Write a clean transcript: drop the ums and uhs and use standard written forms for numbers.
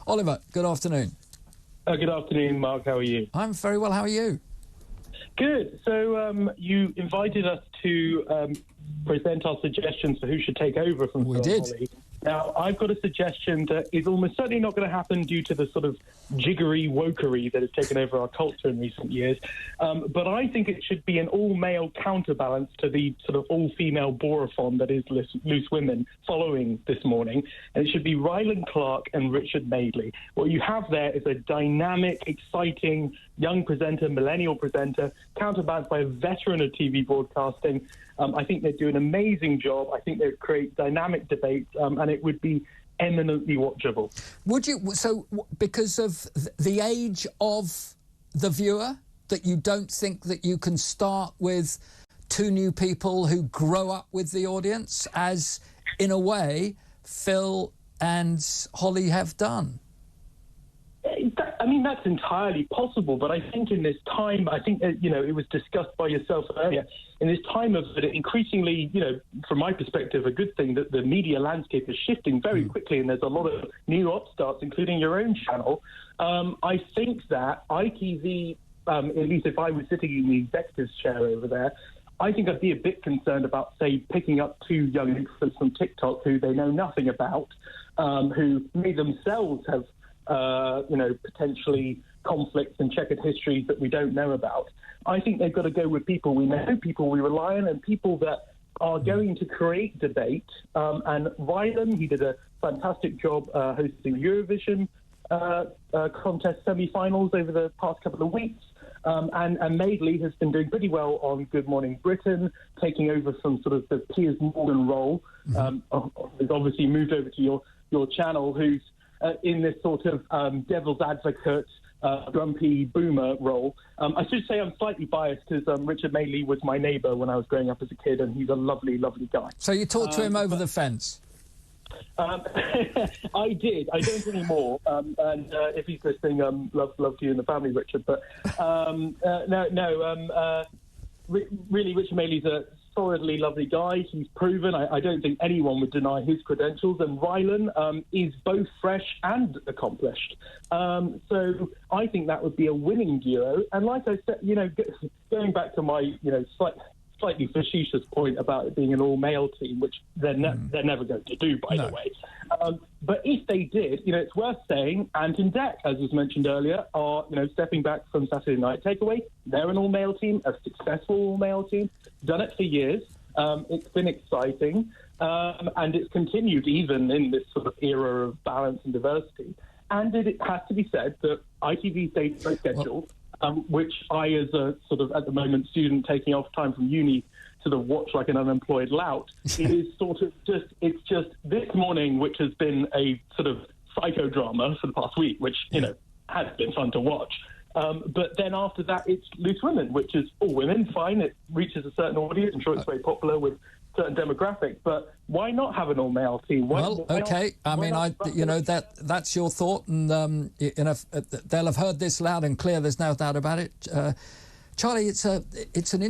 Oliver, good afternoon. Good afternoon, Mark. How are you? I'm very well. How are you? Good. So you invited us to present our suggestions for who should take over from Phil Holly. Now, I've got a suggestion that is almost certainly not going to happen due to the sort of jiggery wokery that has taken over our culture in recent years. But I think it should be an all-male counterbalance to the sort of all-female borathon that is Loose Women following this morning. And it should be Rylan Clark and Richard Madeley. What you have there is a dynamic, exciting young presenter, millennial presenter, counterbalanced by a veteran of TV broadcasting. I think they do an amazing job. I think they create dynamic debates, and it would be eminently watchable. Would you? So, because of the age of the viewer, that you don't think that you can start with two new people who grow up with the audience, as in a way Phil and Holly have done? I mean, that's entirely possible, but I think in this time, I think, it was discussed by yourself earlier, in this time of increasingly, from my perspective, a good thing that the media landscape is shifting very quickly, and there's a lot of new upstarts, including your own channel. I think that ITV, at least if I was sitting in the executive's chair over there, I think I'd be a bit concerned about, say, picking up two young influencers from TikTok who they know nothing about, who may themselves have potentially conflicts and checkered histories that we don't know about. I think they've got to go with people we know, people we rely on, and people that are going to create debate. And Rylan, he did a fantastic job hosting Eurovision contest semi-finals over the past couple of weeks. And Madeley has been doing pretty well on Good Morning Britain, taking over from sort of the Piers Morgan role. Has obviously moved over to your channel, who's in this sort of devil's advocate, grumpy boomer role. I should say I'm slightly biased because Richard Madeley was my neighbour when I was growing up as a kid, and he's a lovely, lovely guy. So you talked to him over the fence? I did. I don't anymore. And if he's listening, love to you and the family, Richard. But really, Richard Madeley's a solidly lovely guy. He's proven. I don't think anyone would deny his credentials. And Rylan is both fresh and accomplished. So I think that would be a winning duo. And like I said, going back to my, slightly facetious point about it being an all-male team, which they're never going to do, by the way. But if they did, it's worth saying Ant and Dec, as was mentioned earlier, are, stepping back from Saturday Night Takeaway. They're an all-male team, a successful all-male team, done it for years. It's been exciting, and it's continued even in this sort of era of balance and diversity. And it has to be said that ITV's daytime schedule, which I, as a sort of, at the moment, student taking off time from uni, sort of watch like an unemployed lout, is sort of it's just this morning, which has been a sort of psychodrama for the past week, which, has been fun to watch. But then after that, it's Loose Women, which is all women, fine. It reaches a certain audience. I'm sure it's very popular with certain demographic, but why not have an all-male team? Okay. I mean, that's your thought, and they'll have heard this loud and clear. There's no doubt about it. Charlie, it's an